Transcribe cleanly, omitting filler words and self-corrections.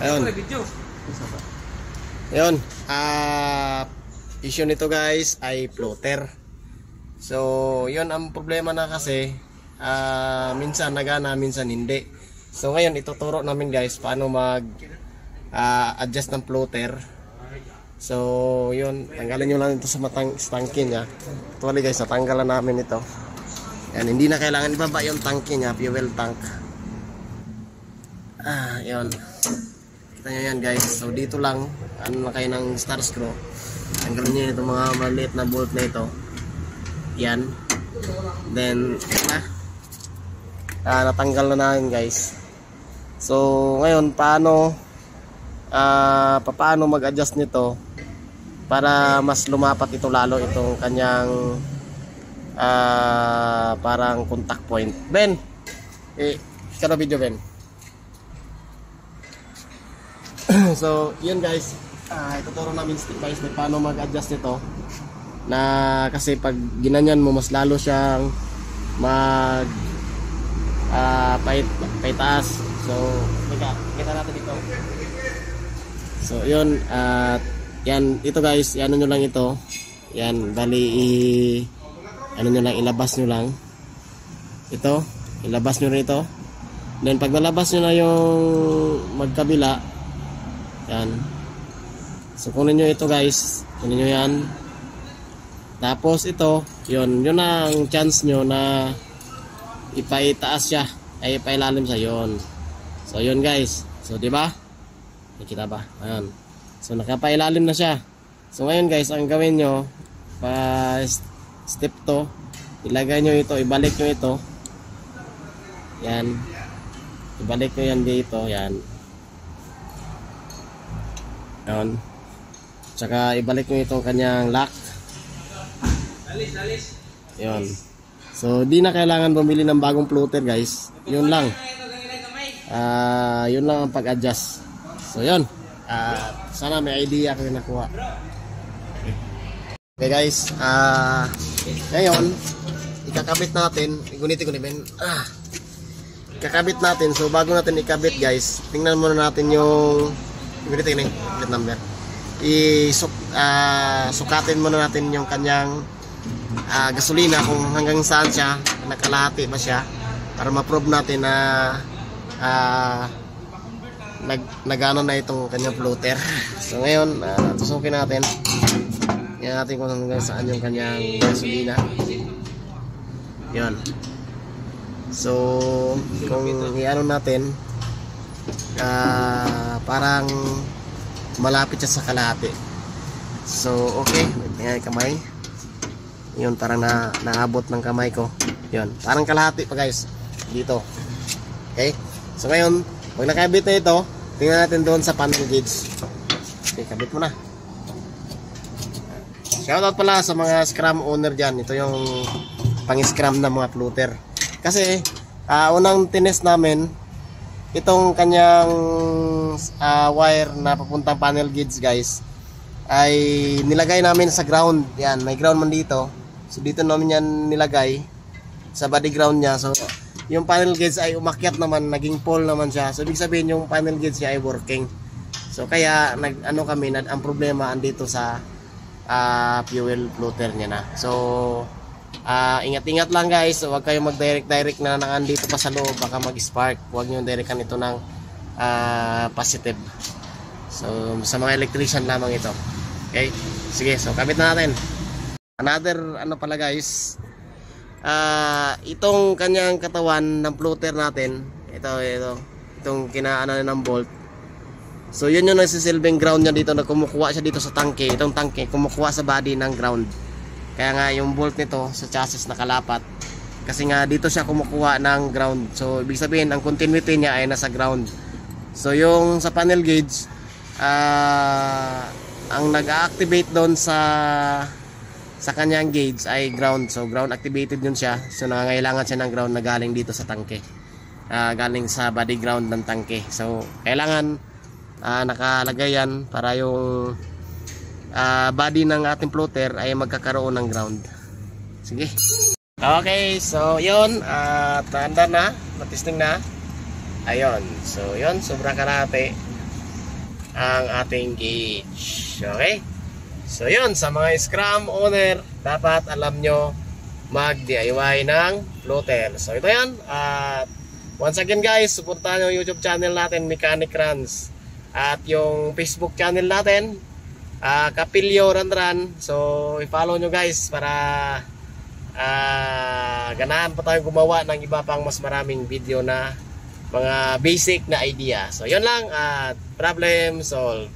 Ayun. Ayun. Issue nito guys ay floater. So, yun ang problema na kasi minsan nagana, minsan hindi. So, ngayon ituturo namin guys paano mag adjust ng floater. So, yun, tanggalin nyo lang ito sa tangke niya. Actually guys, natanggalan namin ito. Yan, hindi na kailangan ibaba yung tangke niya, fuel tank. Yun. Kita nyo yan guys. So, dito lang, ano na kayo ng star screw. Tanggalin nyo itong mga maliit na bolt na ito. Yan. Then, natanggal na namin guys. So, ngayon, paano mag-adjust nito para mas lumapat ito lalo itong kanyang parang contact point. Ben, kada video Ben. So yun guys, ituturo namin step by step paano mag-adjust nito, na kasi pag ginanyan mo mas lalo siyang mag paitaas. So kita natin dito. So yun, yan, ito guys, ano nyo lang ito. Yan, bali ano nyo lang, ilabas nyo lang ito, ilabas nyo rin ito. Then pag nalabas nyo na yung magkabila, yan, so kunin nyo ito guys, kunin nyo yan. Tapos ito, yun ang chance nyo na ipaitaas siya, ay ipailalim sa yon. So yun guys, so diba, nakita ba? Ayan. So nakapailalim na siya. So ngayon guys, ang gawin nyo, step to, ilagay nyo ito, ibalik nyo ito. Yan. Ibalik nyo yan dito, yan. Yan. Tsaka ibalik nyo itong kanyang lock. Yan. So di na kailangan bumili ng bagong floater guys. Yun lang. Yun lang ang pag-adjust. So yun. Sana may idea kayo nakuha. Okay guys, ngayon ikakabit natin, guniti ko ni Ben. Ikakabit natin. So bago natin ikabit guys, tingnan muna natin yung guniti ko ni plate number. Sukatin muna natin yung kanyang gasolina, kung hanggang saan siya, nakalahati ba siya, para ma-prove natin na nagano na itong kanyang floater. So ngayon, tusukin natin. Tingnan natin kung hanggang saan yung kanyang gasolina. Yun. So kung i-ano natin, parang malapit siya sa kalahati. So okay, tingnan yung kamay. Yun, parang naabot ng kamay ko. Yun, parang kalahati pa guys dito. Okay, so ngayon pag nakabit na ito, tingnan natin doon sa panel gauge. Okay, kabit mo na. Shoutout pala sa mga scrum owner dyan. Ito yung pang-scrum na mga floater. Kasi unang tinest namin itong kanyang wire na papuntang panel gauge guys, ay nilagay namin sa ground. Yan, may ground man dito. So dito namin yan nilagay sa body ground niya. So yung panel gauge ay umakyat naman, naging pole naman siya. So ibig sabihin yung panel gauge niya ay working. So kaya ang problema andito sa fuel floater niya na. So ingat-ingat lang guys. So, huwag kayong mag-direct na nakandito pa sa loob, baka mag-spark. Huwag nyo directan ito ng positive. So sa mga electrician lamang ito. Okay, sige, so kabit na natin. Another ano pala guys, itong kanyang katawan ng floater natin, itong kinaano ng bolt. So yun yung nagsisilbing ground niya dito, na kumukuha siya dito sa tangke. Itong tangke kumukuha sa body ng ground. Kaya nga yung bolt nito sa chassis nakalapat, kasi nga dito siya kumukuha ng ground. So ibig sabihin ang continuity niya ay nasa ground. So yung sa panel gauge, ang nag-activate doon sa kanyang gauge ay ground. So ground activated yun siya. So nangangailangan siya ng ground na galing dito sa tangke, galing sa body ground ng tangke. So kailangan nakalagay yan para yung body ng ating floater ay magkakaroon ng ground. Sige. Okay, so yun, tanda na, matisting na. Ayun, so yun, sobrang kalahati. ang ating gauge. Okay? So yun, sa mga scrum owner, dapat alam nyo mag-DIY ng floater. So ito yan. At once again guys, suportahan yung YouTube channel natin, Mechanic Runs. At yung Facebook channel natin, Kapilyo Run. So i-follow nyo guys para ganahan pa tayo gumawa ng iba pang mas maraming video na mga basic na idea. So yun lang at problem solved.